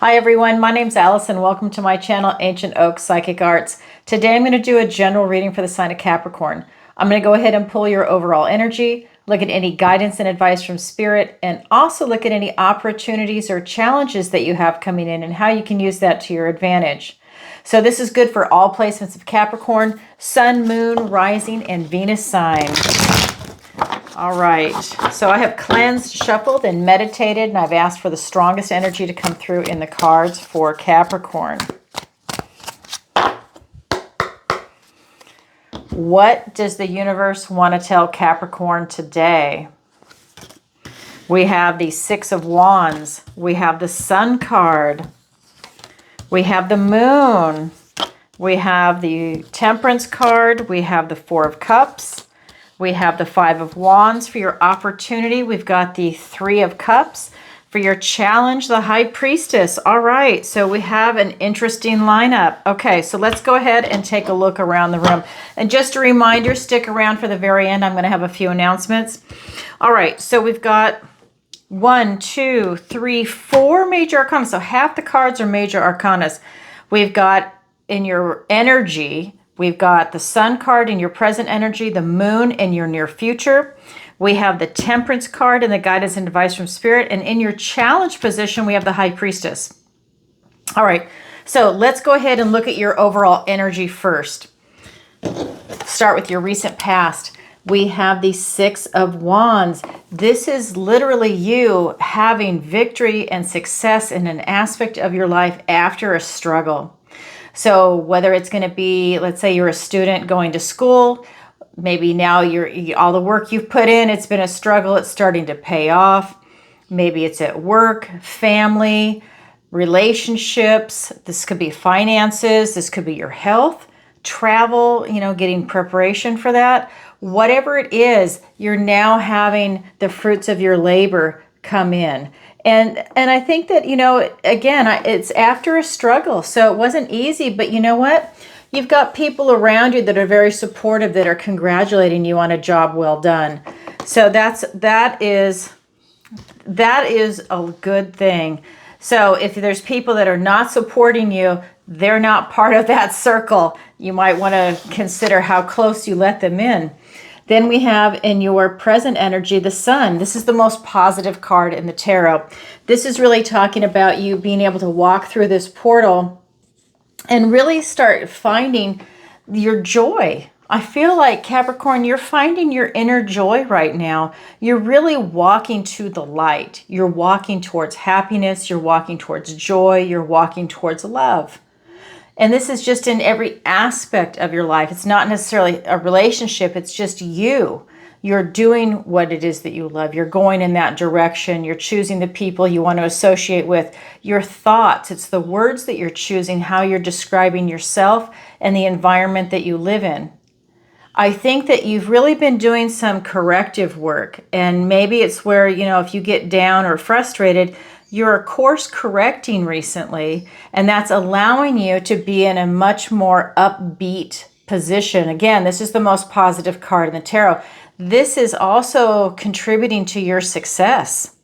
Hi everyone, my name's Alison. Welcome to my channel, Ancient Oak Psychic Arts. Today I'm going to do a general reading for the sign of Capricorn. I'm going to go ahead and pull your overall energy, look at any guidance and advice from Spirit, and also look at any opportunities or challenges that you have coming in and how you can use that to your advantage. So this is good for all placements of Capricorn, Sun, Moon, Rising, and Venus sign. All right, so I have cleansed, shuffled, and meditated, and I've asked for the strongest energy to come through in the cards for Capricorn. What does the universe want to tell Capricorn today? We have the Six of Wands. We have the Sun card. We have the Moon. We have the Temperance card. We have the Four of Cups. We have the Five of Wands for your opportunity. We've got the Three of Cups for your challenge, the High Priestess. All right, so we have an interesting lineup. Okay, so let's go ahead and take a look around the room. And just a reminder, stick around for the very end. I'm going to have a few announcements. All right, so we've got 1, 2, 3, 4 major arcana. So half the cards are major arcanas. We've got in your energy, we've got the Sun card in your present energy, the Moon in your near future. We have the Temperance card and the guidance and advice from Spirit. And in your challenge position, we have the High Priestess. All right, so let's go ahead and look at your overall energy first. Start with your recent past. We have the Six of Wands. This is literally you having victory and success in an aspect of your life after a struggle. So whether it's going to be, let's say you're a student going to school, maybe now all the work you've put in, it's been a struggle, it's starting to pay off. Maybe it's at work, family, relationships. This could be finances. This could be your health, travel, getting preparation for that. Whatever it is, you're now having the fruits of your labor come in. And I think that, again, it's after a struggle. So it wasn't easy, but you know what? You've got people around you that are very supportive, that are congratulating you on a job well done. So that is a good thing. So if there's people that are not supporting you, they're not part of that circle. You might want to consider how close you let them in. Then we have in your present energy, the Sun. This is the most positive card in the tarot. This is really talking about you being able to walk through this portal and really start finding your joy. I feel like, Capricorn, you're finding your inner joy right now. You're really walking to the light. You're walking towards happiness. You're walking towards joy. You're walking towards love. And this is just in every aspect of your life. It's not necessarily a relationship. It's just you. You're doing what it is that you love. You're going in that direction. You're choosing the people you want to associate with. Your thoughts, it's the words that you're choosing, how you're describing yourself and the environment that you live in. I think that you've really been doing some corrective work. And maybe it's where, if you get down or frustrated, you're course correcting recently, and that's allowing you to be in a much more upbeat position. Again, this is the most positive card in the tarot. This is also contributing to your success.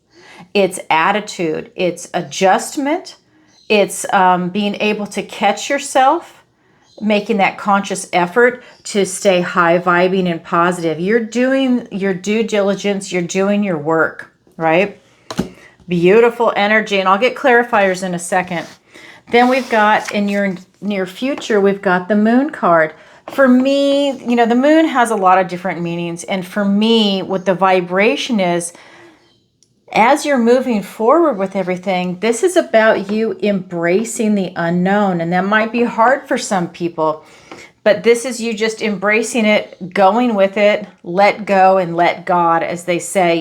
It's attitude, it's adjustment, it's being able to catch yourself, making that conscious effort to stay high vibing and positive. You're doing your due diligence, you're doing your work, right? Beautiful energy, and I'll get clarifiers in a second. Then we've got in your near future, we've got the Moon card. For me, the moon has a lot of different meanings, and for me, what the vibration is, as you're moving forward with everything, this is about you embracing the unknown, and that might be hard for some people, but this is you just embracing it, going with it, let go and let God, as they say.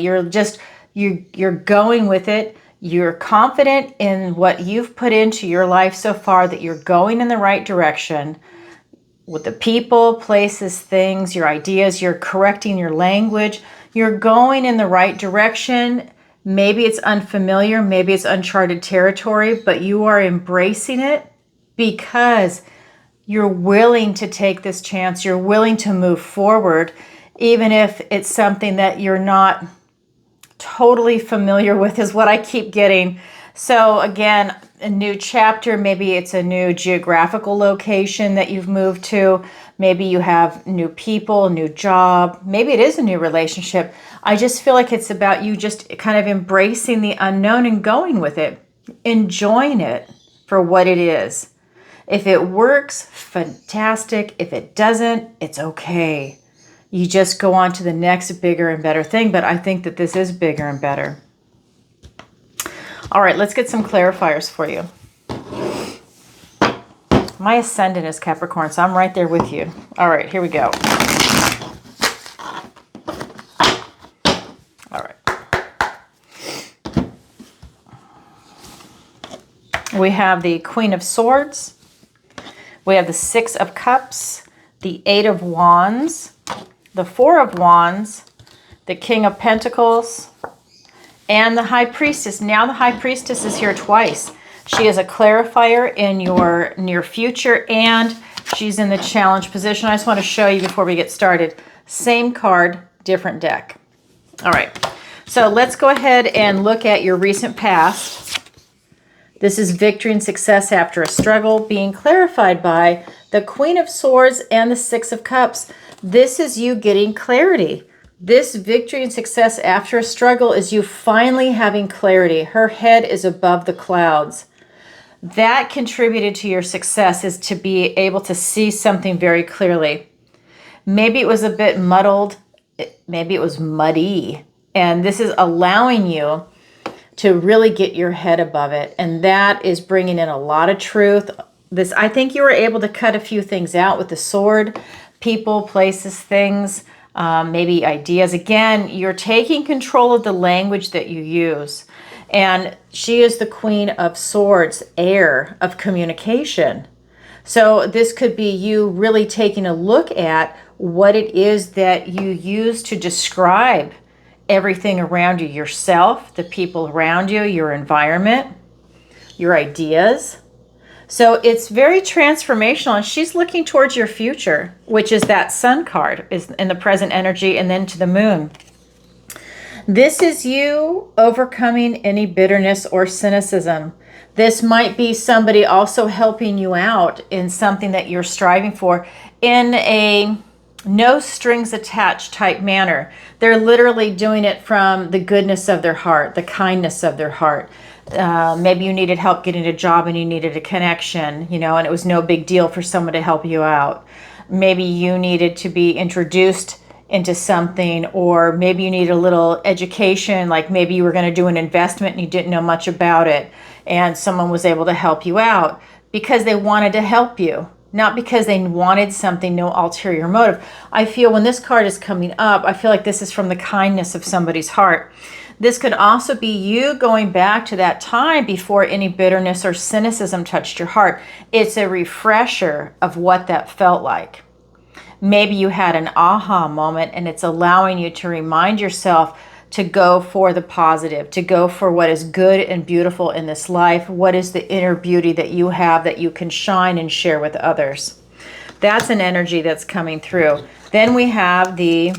You're going with it. You're confident in what you've put into your life so far, that you're going in the right direction with the people, places, things, your ideas. You're correcting your language. You're going in the right direction. Maybe it's unfamiliar, maybe it's uncharted territory, but you are embracing it because you're willing to take this chance. You're willing to move forward, even if it's something that you're not totally familiar with, is what I keep getting. So again, a new chapter, maybe it's a new geographical location that you've moved to. Maybe you have new people, new job. Maybe it is a new relationship. I just feel like it's about you just kind of embracing the unknown and going with it, enjoying it for what it is. If it works, fantastic. If it doesn't, it's okay. You just go on to the next bigger and better thing. But I think that this is bigger and better. All right, let's get some clarifiers for you. My ascendant is Capricorn, so I'm right there with you. All right, here we go. All right. We have the Queen of Swords. We have the Six of Cups, the Eight of Wands, the Four of Wands, the King of Pentacles, and the High Priestess. Now the High Priestess is here twice. She is a clarifier in your near future, and she's in the challenge position. I just want to show you before we get started. Same card, different deck. All right, so let's go ahead and look at your recent past. This is victory and success after a struggle being clarified by the Queen of Swords and the Six of Cups. This is you getting clarity. This victory and success after a struggle is you finally having clarity. Her head is above the clouds. That contributed to your success, is to be able to see something very clearly. Maybe it was a bit muddled. Maybe it was muddy. And this is allowing you to really get your head above it. And that is bringing in a lot of truth. I think you were able to cut a few things out with the sword. People, places, things, maybe ideas. Again, you're taking control of the language that you use. And she is the Queen of Swords, air of communication. So this could be you really taking a look at what it is that you use to describe everything around you, yourself, the people around you, your environment, your ideas. So it's very transformational, and she's looking towards your future, which is that Sun card, is in the present energy, and then to the Moon. This is you overcoming any bitterness or cynicism. This might be somebody also helping you out in something that you're striving for in a no strings attached type manner. They're literally doing it from the goodness of their heart, the kindness of their heart. Maybe you needed help getting a job and you needed a connection, and it was no big deal for someone to help you out. Maybe you needed to be introduced into something, or maybe you need a little education, like maybe you were going to do an investment and you didn't know much about it, and someone was able to help you out because they wanted to help you, not because they wanted something, no ulterior motive. I feel when this card is coming up, I feel like this is from the kindness of somebody's heart. This could also be you going back to that time before any bitterness or cynicism touched your heart. It's a refresher of what that felt like. Maybe you had an aha moment, and it's allowing you to remind yourself to go for the positive, to go for what is good and beautiful in this life. What is the inner beauty that you have that you can shine and share with others? That's an energy that's coming through. Then we have the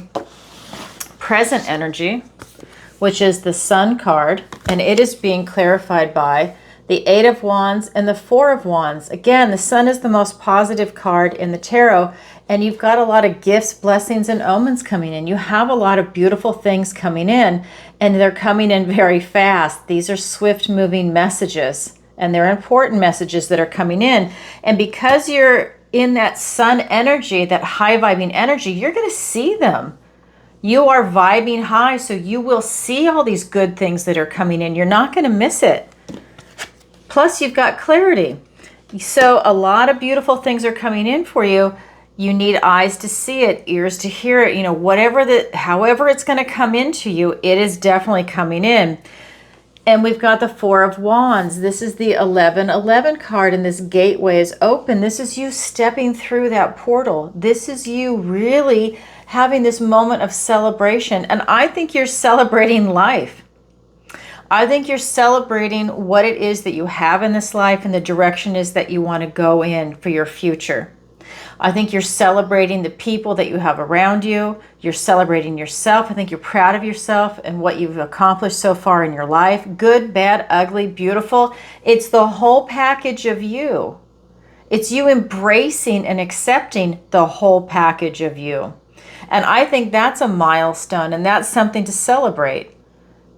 present energy, which is the Sun card, and it is being clarified by the Eight of Wands and the Four of Wands. Again, the Sun is the most positive card in the tarot, and you've got a lot of gifts, blessings, and omens coming in. You have a lot of beautiful things coming in, and they're coming in very fast. These are swift-moving messages, and they're important messages that are coming in. And because you're in that Sun energy, that high-vibing energy, you're going to see them. You are vibing high, so you will see all these good things that are coming in. You're not going to miss it. Plus, you've got clarity. So a lot of beautiful things are coming in for you. You need eyes to see it, ears to hear it, however it's going to come into you, it is definitely coming in. And we've got the Four of Wands. This is the 1111 card, and this gateway is open. This is you stepping through that portal. This is you really having this moment of celebration. And I think you're celebrating life. I think you're celebrating what it is that you have in this life and the direction is that you want to go in for your future. I think you're celebrating the people that you have around you. You're celebrating yourself. I think you're proud of yourself and what you've accomplished so far in your life. Good, bad, ugly, beautiful. It's the whole package of you. It's you embracing and accepting the whole package of you. And I think that's a milestone, and that's something to celebrate.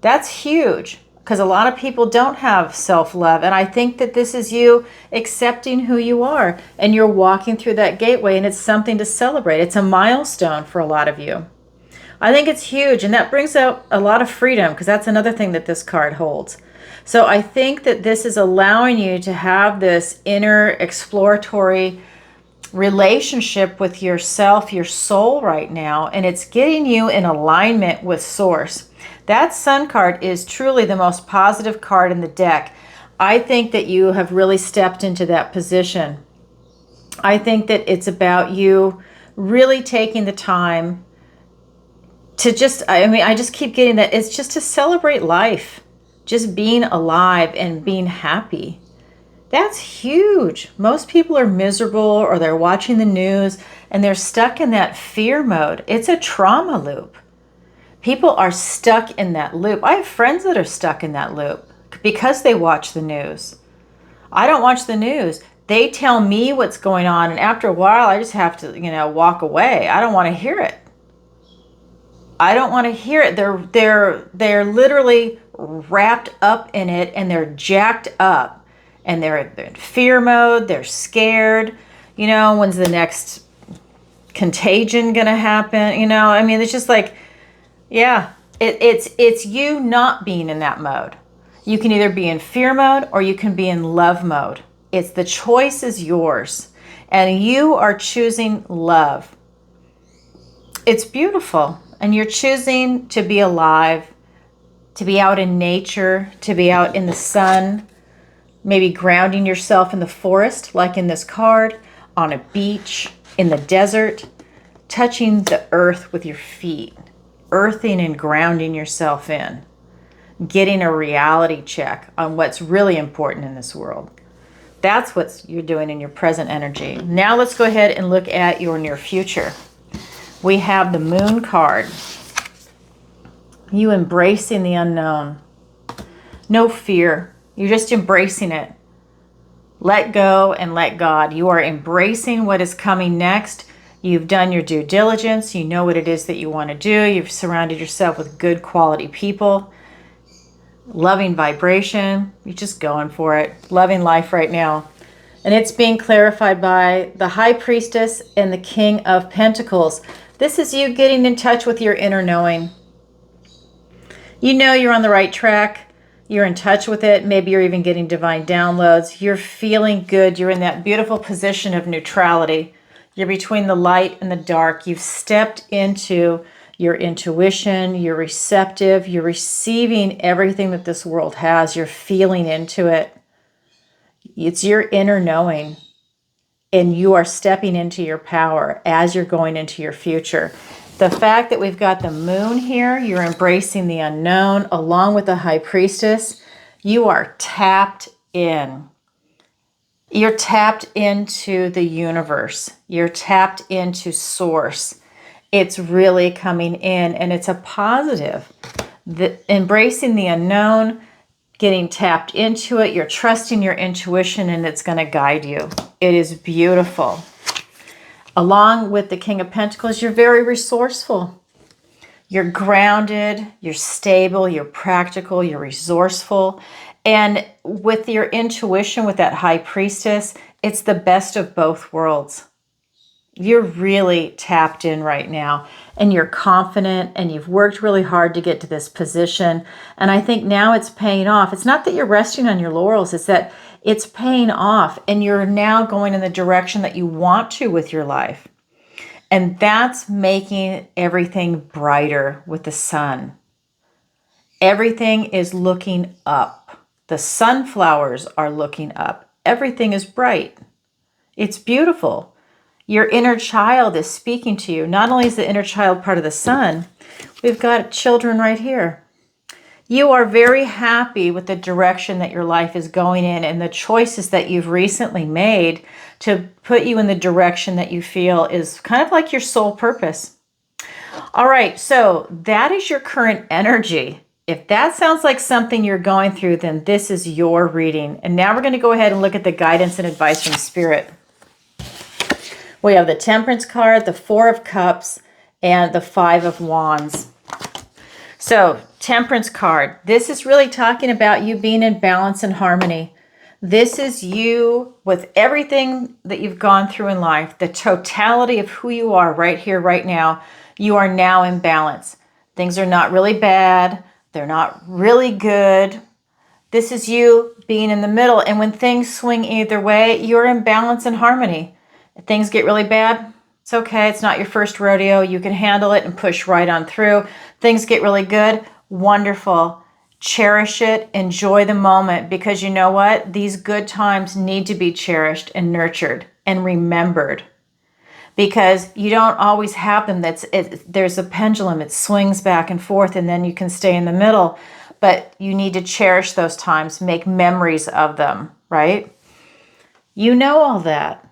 That's huge, because a lot of people don't have self-love. And I think that this is you accepting who you are, and you're walking through that gateway, and it's something to celebrate. It's a milestone for a lot of you. I think it's huge, and that brings out a lot of freedom, because that's another thing that this card holds. So I think that this is allowing you to have this inner exploratory relationship with yourself, your soul right now, and it's getting you in alignment with Source. That Sun card is truly the most positive card in the deck. I think that you have really stepped into that position. I think that it's about you really taking the time to just, I just keep getting that it's just to celebrate life, just being alive and being happy. That's huge. Most people are miserable, or they're watching the news and they're stuck in that fear mode. It's a trauma loop. People are stuck in that loop. I have friends that are stuck in that loop because they watch the news. I don't watch the news. They tell me what's going on, and after a while I just have to, walk away. I don't want to hear it. I don't want to hear it. They're literally wrapped up in it, and they're jacked up. And they're in fear mode. They're scared. When's the next contagion going to happen? It's just like, yeah, it's you not being in that mode. You can either be in fear mode or you can be in love mode. It's the choice is yours. And you are choosing love. It's beautiful. And you're choosing to be alive, to be out in nature, to be out in the sun, maybe grounding yourself in the forest, like in this card, on a beach, in the desert, touching the earth with your feet, earthing and grounding yourself in, getting a reality check on what's really important in this world. That's what you're doing in your present energy. Now let's go ahead and look at your near future. We have the Moon card. You embracing the unknown. No fear. You're just embracing it. Let go and let God. You are embracing what is coming next. You've done your due diligence. You know what it is that you want to do. You've surrounded yourself with good quality people. Loving vibration. You're just going for it. Loving life right now. And it's being clarified by the High Priestess and the King of Pentacles. This is you getting in touch with your inner knowing. You know you're on the right track. You're in touch with it. Maybe you're even getting divine downloads. You're feeling good. You're in that beautiful position of neutrality. You're between the light and the dark. You've stepped into your intuition. You're receptive. You're receiving everything that this world has. You're feeling into it. It's your inner knowing. And you are stepping into your power as you're going into your future. The fact that we've got the Moon here, you're embracing the unknown along with the High Priestess. You are tapped in. You're tapped into the universe. You're tapped into Source. It's really coming in, and it's a positive. Embracing the unknown, getting tapped into it. You're trusting your intuition, and it's going to guide you. It is beautiful. Along with the King of Pentacles, you're very resourceful. You're grounded, you're stable, you're practical, you're resourceful. And with your intuition, with that High Priestess, it's the best of both worlds. You're really tapped in right now, and you're confident, and you've worked really hard to get to this position. And I think now it's paying off. It's not that you're resting on your laurels, it's that it's paying off, and you're now going in the direction that you want to with your life. And that's making everything brighter with the sun. Everything is looking up. The sunflowers are looking up. Everything is bright. It's beautiful. Your inner child is speaking to you. Not only is the inner child part of the sun, we've got children right here. You are very happy with the direction that your life is going in and the choices that you've recently made to put you in the direction that you feel is kind of like your soul purpose. All right, so that is your current energy. If that sounds like something you're going through, then this is your reading. And now we're going to go ahead and look at the guidance and advice from Spirit. We have the Temperance card, the Four of Cups, and the Five of Wands. So, Temperance card. This is really talking about you being in balance and harmony. This is you with everything that you've gone through in life, the totality of who you are right here, right now. You are now in balance. Things are not really bad. They're not really good. This is you being in the middle. And when things swing either way, you're in balance and harmony. If things get really bad, it's okay. It's not your first rodeo. You can handle it and push right on through. Things get really good. Wonderful. Cherish it. Enjoy the moment, because you know what? These good times need to be cherished and nurtured and remembered, because you don't always have them. There's a pendulum. It swings back and forth, and then you can stay in the middle. But you need to cherish those times, make memories of them, right? You know all that.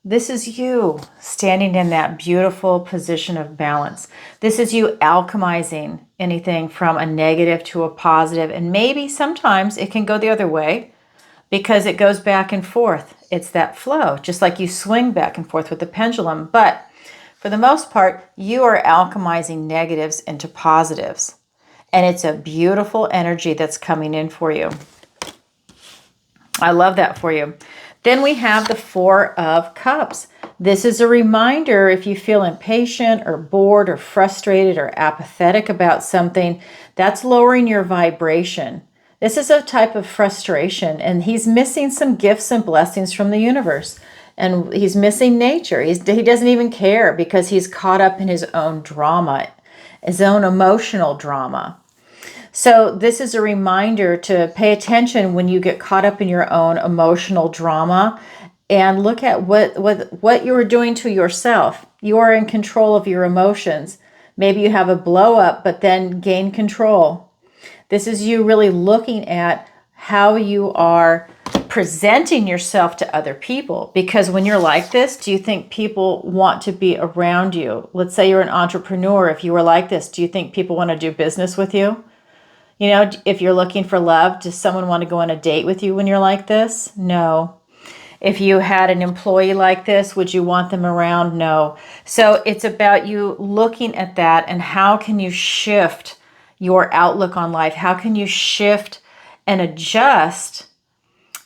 This is you standing in that beautiful position of balance. This is you alchemizing anything from a negative to a positive. And maybe sometimes it can go the other way because it goes back and forth. It's that flow, just like you swing back and forth with the pendulum. But for the most part, you are alchemizing negatives into positives. And it's a beautiful energy that's coming in for you. I love that for you. Then we have the Four of Cups. This is a reminder, if you feel impatient or bored or frustrated or apathetic about something, that's lowering your vibration. This is a type of frustration, and he's missing some gifts and blessings from the universe. And he's missing nature. He doesn't even care because he's caught up in his own drama, his own emotional drama. So this is a reminder to pay attention when you get caught up in your own emotional drama and look at what you are doing to yourself. You are in control of your emotions. Maybe you have a blow up, but then gain control. This is you really looking at how you are presenting yourself to other people. Because when you're like this, do you think people want to be around you? Let's say you're an entrepreneur. If you were like this, do you think people want to do business with you? You know, if you're looking for love, does someone want to go on a date with you when you're like this? No. If you had an employee like this, would you want them around? No. So it's about you looking at that and how can you shift your outlook on life? How can you shift and adjust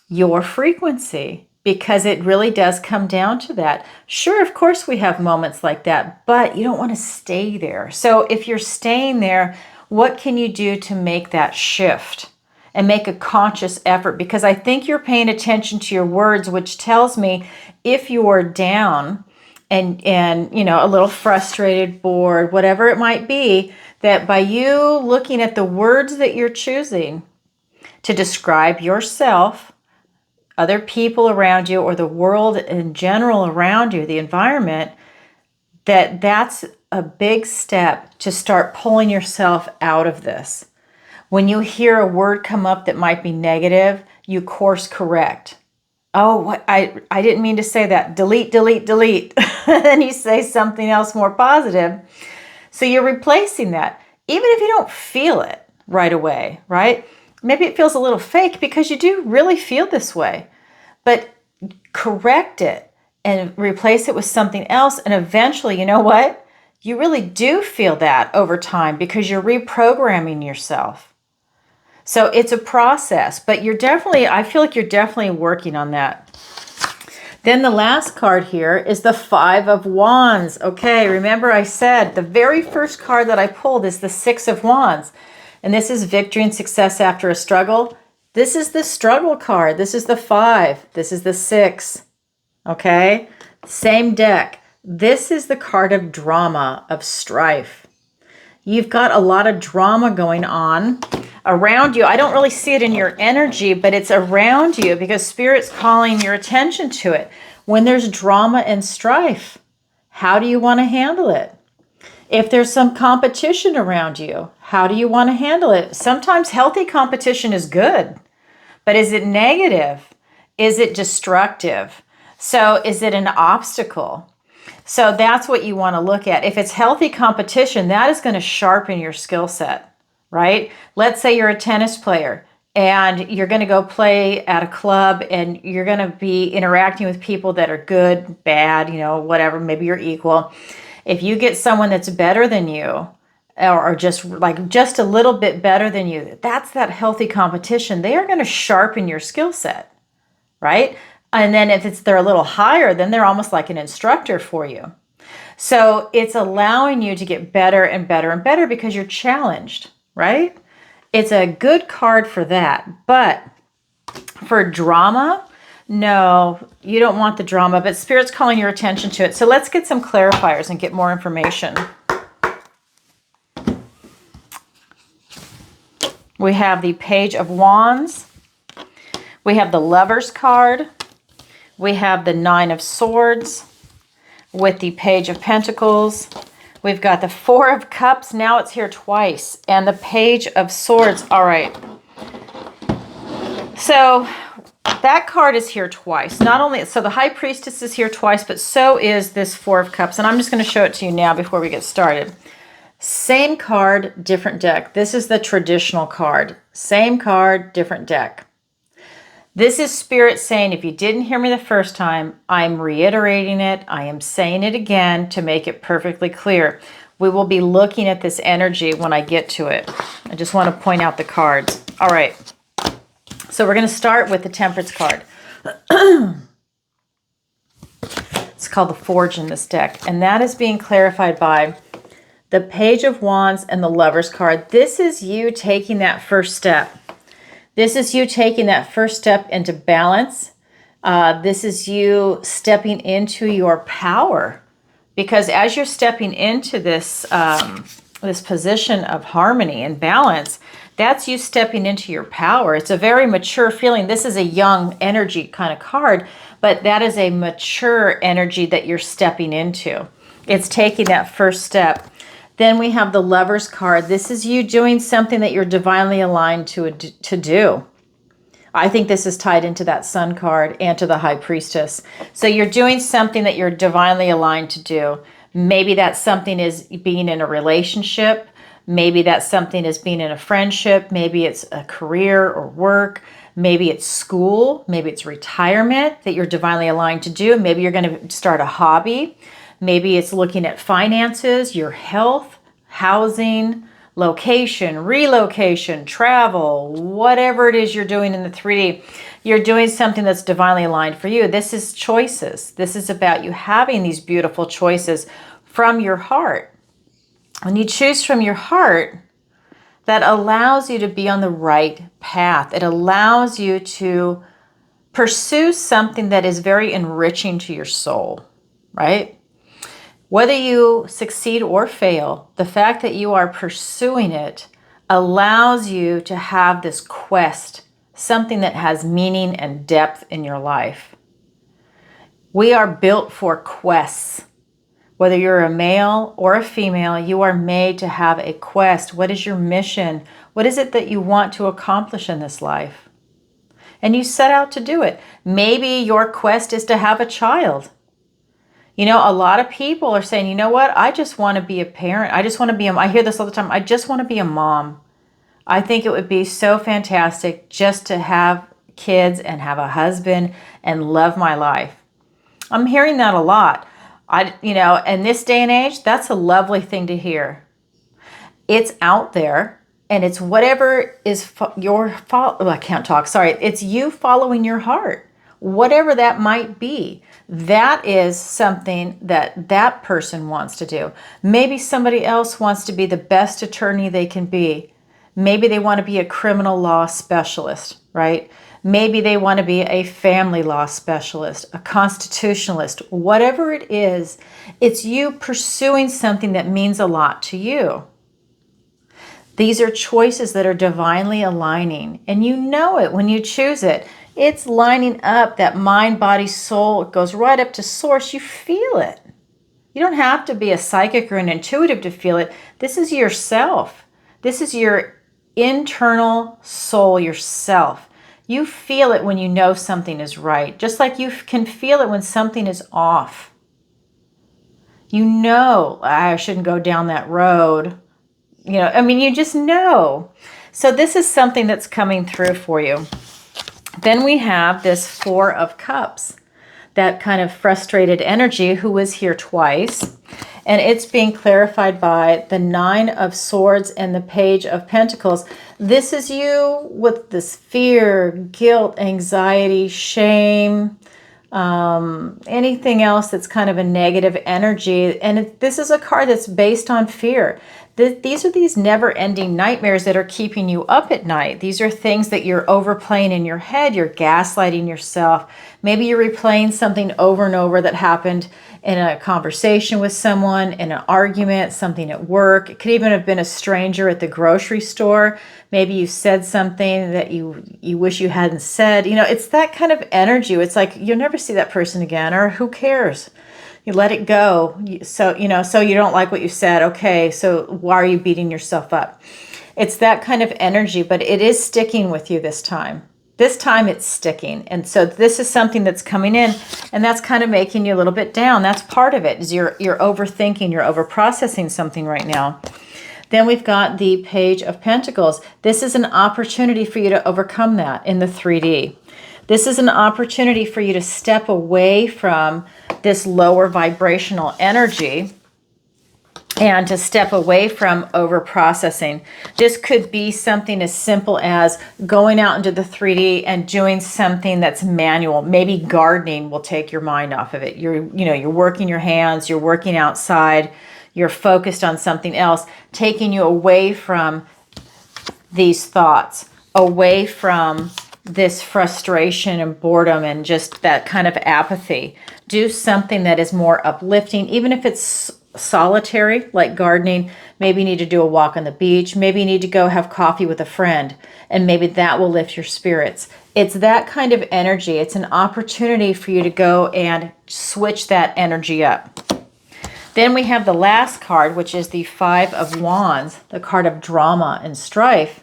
your frequency? Because it really does come down to that. Sure, of course we have moments like that, but you don't want to stay there. So if you're staying there, what can you do to make that shift and make a conscious effort? Because I think you're paying attention to your words, which tells me if you are down and you know, a little frustrated, bored, whatever it might be, that by you looking at the words that you're choosing to describe yourself, other people around you, or the world in general around you, the environment, that's a big step to start pulling yourself out of this. When you hear a word come up that might be negative, you course correct. Oh, I didn't mean to say that. Delete, delete, delete. Then you say something else more positive. So you're replacing that, even if you don't feel it right away, right? Maybe it feels a little fake because you do really feel this way, but correct it and replace it with something else. And eventually, you know what? You really do feel that over time because you're reprogramming yourself. So it's a process, but I feel like you're definitely working on that. Then the last card here is the Five of Wands. Okay, remember I said the very first card that I pulled is the Six of Wands. And this is victory and success after a struggle. This is the struggle card. This is the 5. This is the 6. Okay, same deck. This is the card of drama, of strife. You've got a lot of drama going on around you. I don't really see it in your energy, but it's around you because Spirit's calling your attention to it. When there's drama and strife, how do you want to handle it? If there's some competition around you, how do you want to handle it? Sometimes healthy competition is good, but is it negative? Is it destructive? So is it an obstacle? So that's what you want to look at. If it's healthy competition, that is going to sharpen your skill set, right? Let's say you're a tennis player and you're going to go play at a club and you're going to be interacting with people that are good, bad, whatever, maybe you're equal. If you get someone that's better than you or just a little bit better than you, that's that healthy competition. They are going to sharpen your skill set, right? And then if they're a little higher, then they're almost like an instructor for you. So it's allowing you to get better and better and better because you're challenged, right? It's a good card for that. But for drama, no, you don't want the drama, but Spirit's calling your attention to it. So let's get some clarifiers and get more information. We have the Page of Wands. We have the Lover's card. We have the Nine of Swords with the Page of Pentacles. We've got the Four of Cups. Now it's here twice. And the Page of Swords. All right. So that card is here twice. Not only, so the High Priestess is here twice, but so is this Four of Cups. And I'm just going to show it to you now before we get started. Same card, different deck. This is the traditional card. Same card, different deck. This is Spirit saying, if you didn't hear me the first time, I'm reiterating it. I am saying it again to make it perfectly clear. We will be looking at this energy when I get to it. I just want to point out the cards. All right. So we're going to start with the Temperance card. It's called the Forge in this deck. And that is being clarified by the Page of Wands and the Lover's card. This is you taking that first step. This is you taking that first step into balance. This is you stepping into your power. Because as you're stepping into this, this position of harmony and balance, that's you stepping into your power. It's a very mature feeling. This is a young energy kind of card, but that is a mature energy that you're stepping into. It's taking that first step. Then we have the Lover's card. This is you doing something that you're divinely aligned to do. I think this is tied into that Sun card and to the High Priestess. So you're doing something that you're divinely aligned to do. Maybe that something is being in a relationship. Maybe that something is being in a friendship. Maybe it's a career or work. Maybe it's school. Maybe it's retirement that you're divinely aligned to do. Maybe you're going to start a hobby. Maybe it's looking at finances, your health, housing, location, relocation, travel, whatever it is you're doing in the 3D. You're doing something that's divinely aligned for you. This is choices. This is about you having these beautiful choices from your heart. When you choose from your heart, that allows you to be on the right path. It allows you to pursue something that is very enriching to your soul, right? Whether you succeed or fail, the fact that you are pursuing it allows you to have this quest, something that has meaning and depth in your life. We are built for quests. Whether you're a male or a female, you are made to have a quest. What is your mission? What is it that you want to accomplish in this life? And you set out to do it. Maybe your quest is to have a child. You know, a lot of people are saying, you know what? I just want to be a parent. I just want to be I hear this all the time. I just want to be a mom. I think it would be so fantastic just to have kids and have a husband and love my life. I'm hearing that a lot. In this day and age, that's a lovely thing to hear. It's out there and it's whatever is I can't talk. Sorry. It's you following your heart, whatever that might be. That is something that person wants to do. Maybe somebody else wants to be the best attorney they can be. Maybe they want to be a criminal law specialist, right? Maybe they want to be a family law specialist, a constitutionalist, whatever it is, it's you pursuing something that means a lot to you. These are choices that are divinely aligning, and you know it when you choose it. It's lining up, that mind, body, soul. It goes right up to source. You feel it. You don't have to be a psychic or an intuitive to feel it. This is yourself. This is your internal soul, yourself. You feel it when you know something is right, just like you can feel it when something is off. You know, I shouldn't go down that road. You know, I mean, you just know. So this is something that's coming through for you. Then we have this Four of Cups, that kind of frustrated energy who was here twice. And it's being clarified by the Nine of Swords and the Page of Pentacles. This is you with this fear, guilt, anxiety, shame, anything else that's kind of a negative energy. And this is a card that's based on fear. These are these never-ending nightmares that are keeping you up at night. These are things that you're overplaying in your head. You're gaslighting yourself. Maybe you're replaying something over and over that happened in a conversation with someone, in an argument, something at work. It could even have been a stranger at the grocery store. Maybe you said something that you wish you hadn't said. You know, it's that kind of energy. It's like you'll never see that person again, or who cares? You let it go. So, you know, so you don't like what you said. Okay, so why are you beating yourself up? It's that kind of energy, but it is sticking with you this time. This time it's sticking. And so this is something that's coming in, and that's kind of making you a little bit down. That's part of it, is you're overthinking, you're overprocessing something right now. Then we've got the Page of Pentacles. This is an opportunity for you to overcome that in the 3D. This is an opportunity for you to step away from this lower vibrational energy and to step away from over-processing. This could be something as simple as going out into the 3D and doing something that's manual. Maybe gardening will take your mind off of it. You're working your hands, you're working outside, you're focused on something else, taking you away from these thoughts, away from this frustration and boredom and just that kind of apathy. Do something that is more uplifting, even if it's solitary, like gardening. Maybe you need to do a walk on the beach. Maybe you need to go have coffee with a friend, and maybe that will lift your spirits. It's that kind of energy. It's an opportunity for you to go and switch that energy up. Then we have the last card, which is the Five of Wands, the card of drama and strife.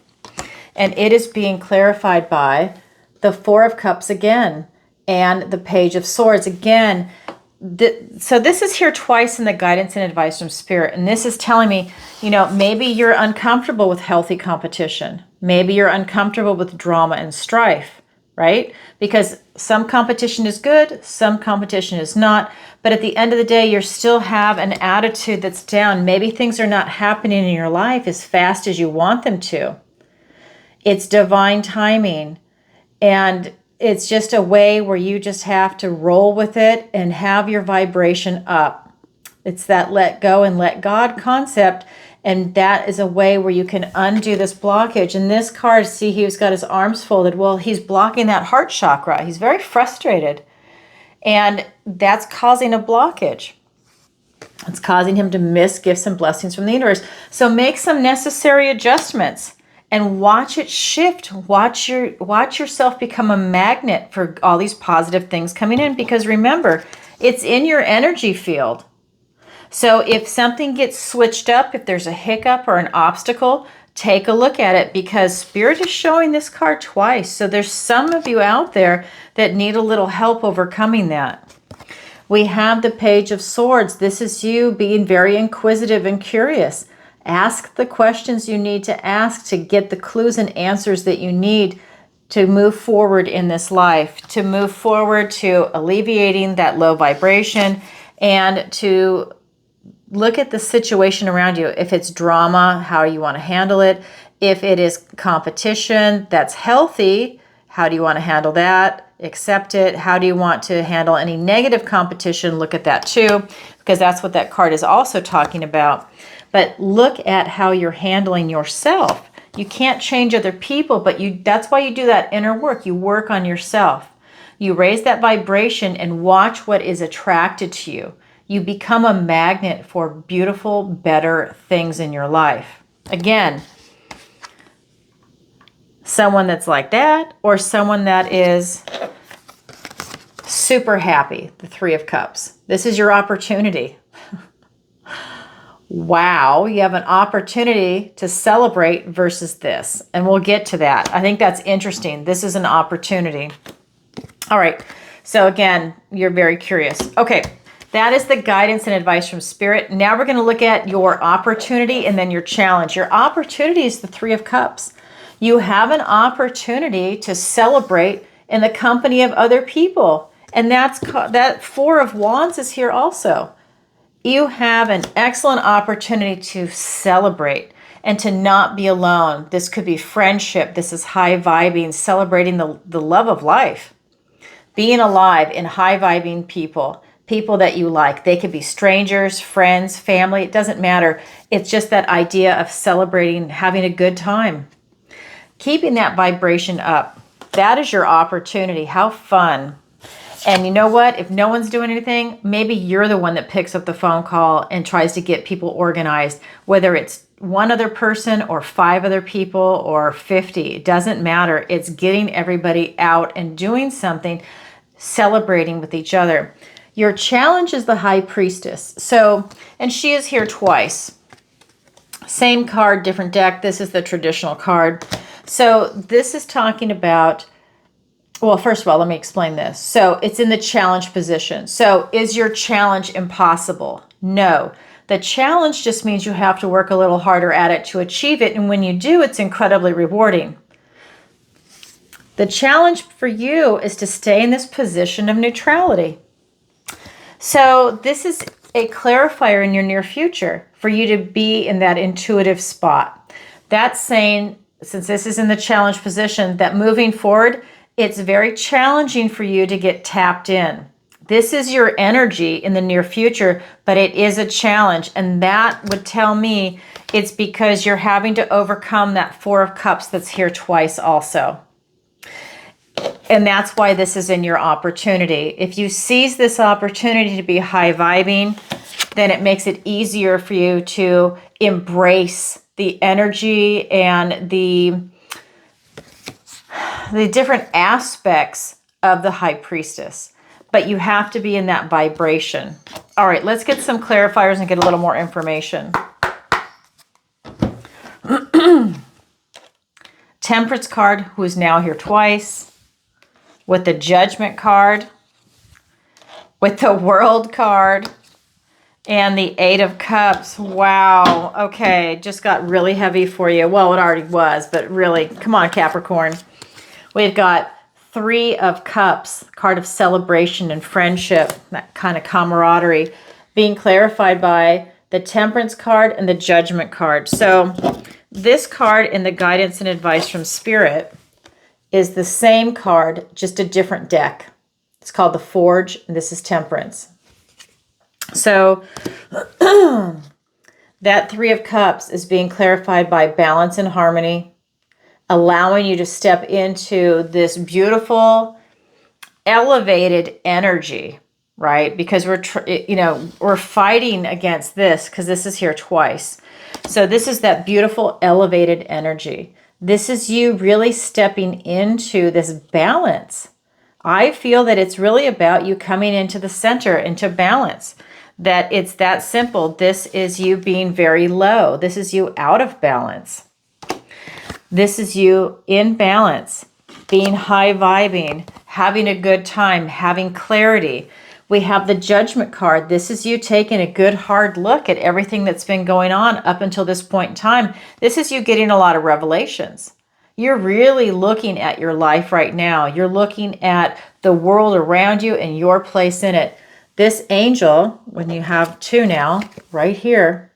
And it is being clarified by the Four of Cups again and the Page of Swords again. So this is here twice in the guidance and advice from Spirit. And this is telling me, you know, maybe you're uncomfortable with healthy competition. Maybe you're uncomfortable with drama and strife, right? Because some competition is good, some competition is not. But at the end of the day, you still have an attitude that's down. Maybe things are not happening in your life as fast as you want them to. It's divine timing, and it's just a way where you just have to roll with it and have your vibration up. It's that let go and let God concept, and that is a way where you can undo this blockage. And this card, see, he's got his arms folded. Well, he's blocking that heart chakra. He's very frustrated, and that's causing a blockage. It's causing him to miss gifts and blessings from the universe. So make some necessary adjustments. And watch it shift. Watch yourself become a magnet for all these positive things coming in. Because remember, it's in your energy field. So if something gets switched up, if there's a hiccup or an obstacle, take a look at it, because Spirit is showing this card twice. So there's some of you out there that need a little help overcoming that. We have the Page of Swords. This is you being very inquisitive and curious. Ask the questions you need to ask to get the clues and answers that you need to move forward in this life, to move forward to alleviating that low vibration, and to look at the situation around you. If it's drama, how you want to handle it. If it is competition that's healthy, how do you want to handle that? Accept it. How do you want to handle any negative competition? Look at that too, because that's what that card is also talking about. But look at how you're handling yourself. You can't change other people, but that's why you do that inner work. You work on yourself. You raise that vibration and watch what is attracted to you. You become a magnet for beautiful, better things in your life. Again, someone that's like that, or someone that is super happy, the Three of Cups. This is your opportunity. Wow, you have an opportunity to celebrate versus this. And we'll get to that. I think that's interesting. This is an opportunity. All right. So again, you're very curious. Okay. That is the guidance and advice from Spirit. Now we're going to look at your opportunity and then your challenge. Your opportunity is the Three of Cups. You have an opportunity to celebrate in the company of other people. And that Four of Wands is here also. You have an excellent opportunity to celebrate and to not be alone. This could be friendship. This is high vibing, celebrating the love of life. Being alive in high vibing people. People that you like. They could be strangers, friends, family. It doesn't matter. It's just that idea of celebrating, having a good time. Keeping that vibration up. That is your opportunity. How fun. And you know what? If no one's doing anything, maybe you're the one that picks up the phone call and tries to get people organized. Whether it's one other person or 5 other people or 50. It doesn't matter. It's getting everybody out and doing something, celebrating with each other. Your challenge is the High Priestess. So, and she is here twice. Same card, different deck. This is the traditional card. So this is talking about, well, first of all, let me explain this. So it's in the challenge position. So is your challenge impossible? No. The challenge just means you have to work a little harder at it to achieve it. And when you do, it's incredibly rewarding. The challenge for you is to stay in this position of neutrality. So this is a clarifier in your near future for you to be in that intuitive spot. That's saying, since this is in the challenge position, that moving forward, it's very challenging for you to get tapped in. This is your energy in the near future, but it is a challenge. And that would tell me it's because you're having to overcome that Four of Cups that's here twice also. And that's why this is in your opportunity. If you seize this opportunity to be high vibing, then it makes it easier for you to embrace the energy and the different aspects of the High Priestess. But you have to be in that vibration. All right, let's get some clarifiers and get a little more information. Temperance card, who is now here twice. With the Judgment card, with the World card, and the Eight of Cups. Wow. Okay, just got really heavy for you. Well, it already was, but really, come on, Capricorn. We've got Three of Cups, card of celebration and friendship, that kind of camaraderie, being clarified by the Temperance card and the Judgment card. So this card in the guidance and advice from Spirit is the same card, just a different deck. It's called the Forge, and this is Temperance. So that Three of Cups is being clarified by balance and harmony, allowing you to step into this beautiful, elevated energy, right? Because we're fighting against this because this is here twice. So this is that beautiful, elevated energy. This is you really stepping into this balance. I feel that it's really about you coming into the center, into balance. That it's that simple. This is you being very low. This is you out of balance. This is you in balance, being high vibing, having a good time, having clarity. We have the Judgment card. This is you taking a good hard look at everything that's been going on up until this point in time. This is you getting a lot of revelations. You're really looking at your life right now. You're looking at the world around you and your place in it. This angel, when you have 2 now, right here,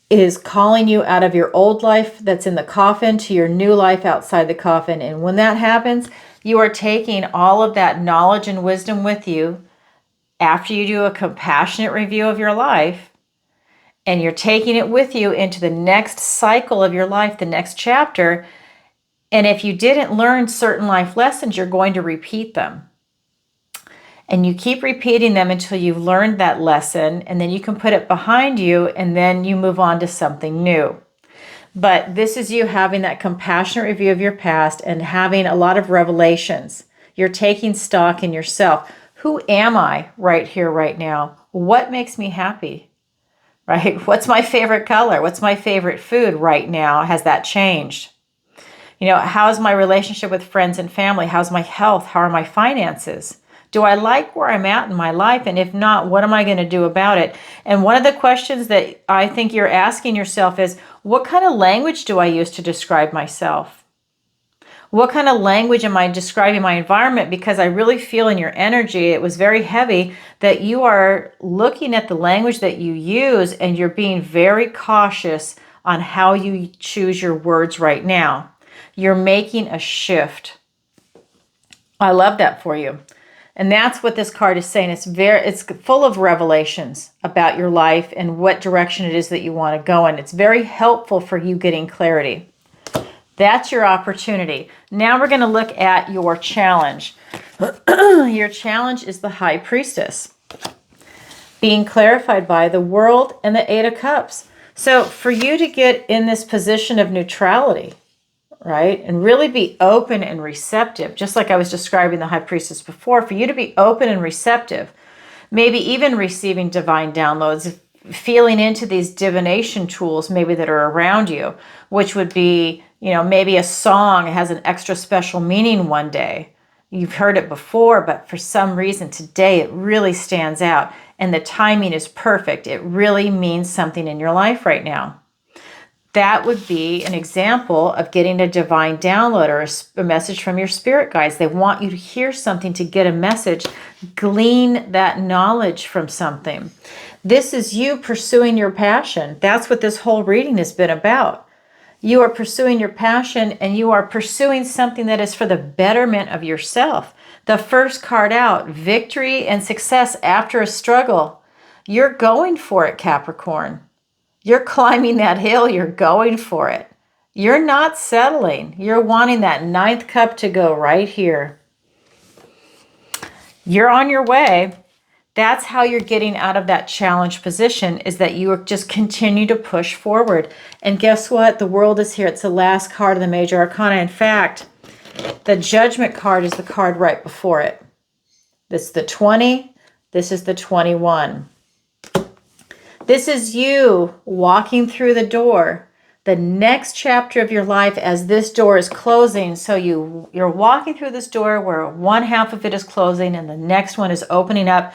is calling you out of your old life that's in the coffin to your new life outside the coffin. And when that happens, you are taking all of that knowledge and wisdom with you after you do a compassionate review of your life, and you're taking it with you into the next cycle of your life, the next chapter. And if you didn't learn certain life lessons, you're going to repeat them. And you keep repeating them until you've learned that lesson, and then you can put it behind you, and then you move on to something new. But this is you having that compassionate review of your past and having a lot of revelations. You're taking stock in yourself. Who am I right here, right now? What makes me happy, right? What's my favorite color? What's my favorite food right now? Has that changed? You know, how's my relationship with friends and family? How's my health? How are my finances? Do I like where I'm at in my life? And if not, what am I going to do about it? And one of the questions that I think you're asking yourself is, what kind of language do I use to describe myself? What kind of language am I describing my environment? Because I really feel in your energy, it was very heavy, that you are looking at the language that you use and you're being very cautious on how you choose your words right now. You're making a shift. I love that for you. And that's what this card is saying. It's full of revelations about your life and what direction it is that you want to go in. It's very helpful for you getting clarity. That's your opportunity. Now we're going to look at your challenge. Your challenge is the High Priestess, being clarified by the World and the Eight of Cups. So for you to get in this position of neutrality, right, and really be open and receptive, just like I was describing the High Priestess before, for you to be open and receptive, maybe even receiving divine downloads, feeling into these divination tools maybe that are around you, which would be, you know, maybe a song has an extra special meaning one day. You've heard it before, but for some reason today it really stands out and the timing is perfect. It really means something in your life right now. That would be an example of getting a divine download or a message from your spirit guides. They want you to hear something, to get a message, glean that knowledge from something. This is you pursuing your passion. That's what this whole reading has been about. You are pursuing your passion and you are pursuing something that is for the betterment of yourself. The first card out, victory and success after a struggle. You're going for it, Capricorn. You're climbing that hill. You're going for it. You're not settling. You're wanting that ninth cup to go right here. You're on your way. That's how you're getting out of that challenge position, is that you just continue to push forward. And guess what? The World is here. It's the last card of the Major Arcana. In fact, the Judgment card is the card right before it. This is the 20. This is the 21. This is you walking through the door, the next chapter of your life as this door is closing. So you're walking through this door where one half of it is closing and the next one is opening up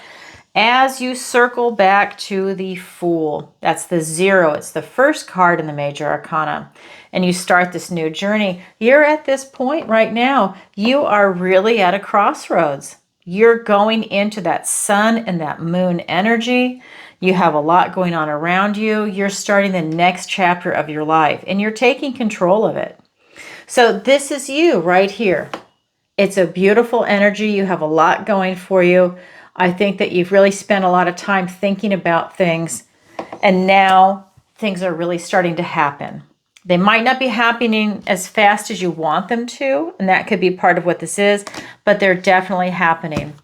as you circle back to the Fool. That's the 0. It's the first card in the Major Arcana. And you start this new journey. You're at this point right now. You are really at a crossroads. You're going into that sun and that moon energy. You have a lot going on around you. You're starting the next chapter of your life and you're taking control of it. So this is you right here. It's a beautiful energy. You have a lot going for you. I think that you've really spent a lot of time thinking about things and now things are really starting to happen. They might not be happening as fast as you want them to, and that could be part of what this is, but they're definitely happening.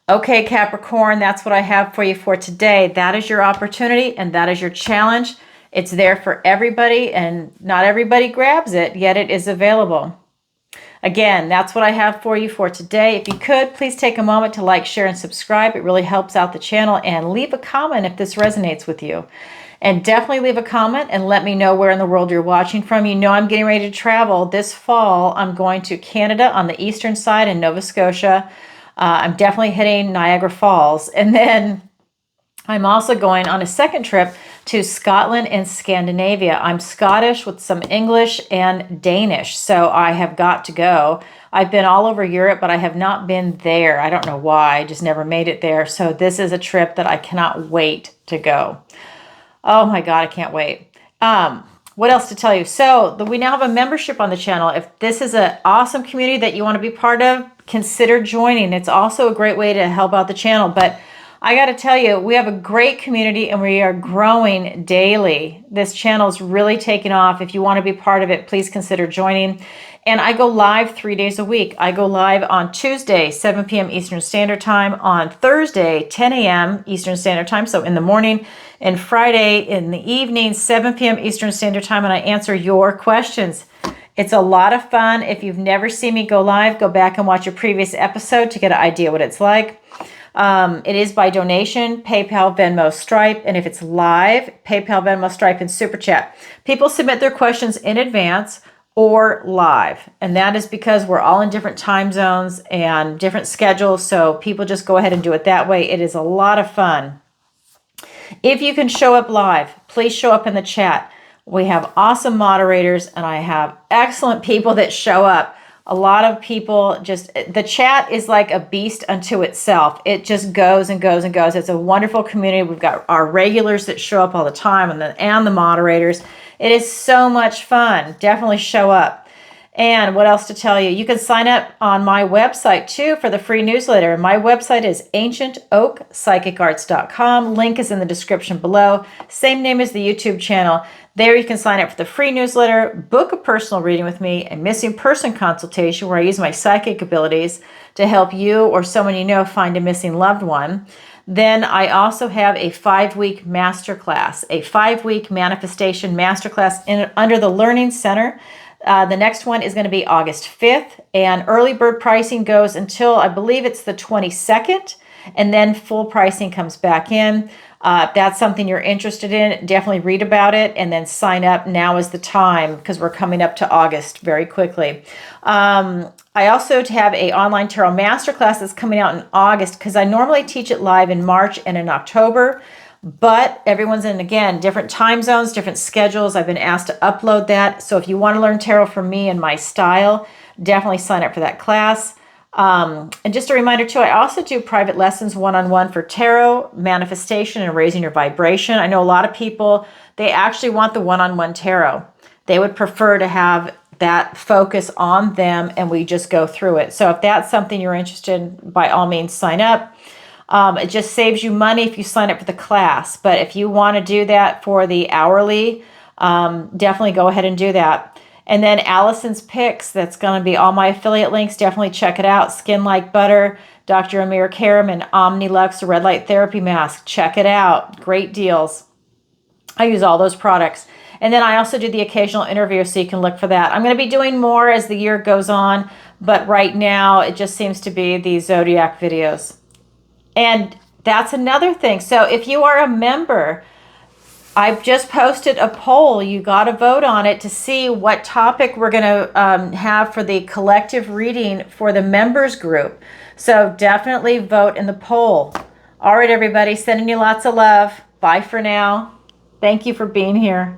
Okay, Capricorn, that's what I have for you for today. That is your opportunity and that is your challenge. It's there for everybody and not everybody grabs it, yet it is available. Again, that's what I have for you for today. If you could, please take a moment to like, share, and subscribe. It really helps out the channel. And leave a comment if this resonates with you. And definitely leave a comment and let me know where in the world you're watching from. You know I'm getting ready to travel. This fall, I'm going to Canada on the eastern side in Nova Scotia. I'm definitely hitting Niagara Falls. And then I'm also going on a second trip to Scotland and Scandinavia. I'm Scottish with some English and Danish, so I have got to go. I've been all over Europe, but I have not been there. I don't know why. I just never made it there. So this is a trip that I cannot wait to go. Oh my God, I can't wait. What else to tell you? So we now have a membership on the channel. If this is an awesome community that you want to be part of, consider joining. It's also a great way to help out the channel. But I got to tell you, we have a great community and we are growing daily. This channel is really taking off. If you want to be part of it, please consider joining. And I go live 3 days a week. I go live on Tuesday, 7 p.m. Eastern Standard Time, on Thursday, 10 a.m. Eastern Standard Time, so in the morning, and Friday in the evening, 7 p.m. Eastern Standard Time, and I answer your questions. It's a lot of fun. If you've never seen me go live, go back and watch a previous episode to get an idea what it's like. It is by donation, PayPal, Venmo, Stripe, and if it's live, PayPal, Venmo, Stripe, and SuperChat. People submit their questions in advance or live, and that is because we're all in different time zones and different schedules, so people just go ahead and do it that way. It is a lot of fun. If you can show up live, please show up in the chat. We have awesome moderators, and I have excellent people that show up. A lot of people just, the chat is like a beast unto itself. It just goes and goes and goes. It's a wonderful community. We've got our regulars that show up all the time, and the moderators. It is so much fun. Definitely show up. And what else to tell you? You can sign up on my website too for the free newsletter. My website is ancientoakpsychicarts.com. Link is in the description below. Same name as the YouTube channel. There you can sign up for the free newsletter, book a personal reading with me, a missing person consultation where I use my psychic abilities to help you or someone you know find a missing loved one. Then I also have a 5-week masterclass, a 5-week manifestation masterclass under the Learning Center. The next one is going to be August 5th, and early bird pricing goes until I believe it's the 22nd, and then full pricing comes back in. If that's something you're interested in, definitely read about it and then sign up. Now is the time because we're coming up to August very quickly. I also have an online tarot masterclass that's coming out in August because I normally teach it live in March and in October. But everyone's in, again, different time zones, different schedules. I've been asked to upload that. So if you want to learn tarot from me and my style, definitely sign up for that class. And just a reminder too, I also do private lessons one-on-one for tarot, manifestation, and raising your vibration. I know a lot of people, they actually want the one-on-one tarot. They would prefer to have that focus on them and we just go through it. So if that's something you're interested in, by all means, sign up. It just saves you money if you sign up for the class. But if you want to do that for the hourly, definitely go ahead and do that. And then Alison's picks, that's going to be all my affiliate links. Definitely check it out. Skin Like Butter, Dr. Amir Karam, and Omnilux, the red light therapy mask. Check it out. Great deals. I use all those products. And then I also do the occasional interview, so you can look for that. I'm going to be doing more as the year goes on, but right now it just seems to be the Zodiac videos. And that's another thing. So if you are a member, I've just posted a poll. You got to vote on it to see what topic we're going to have for the collective reading for the members group. So definitely vote in the poll. All right, everybody, sending you lots of love. Bye for now. Thank you for being here.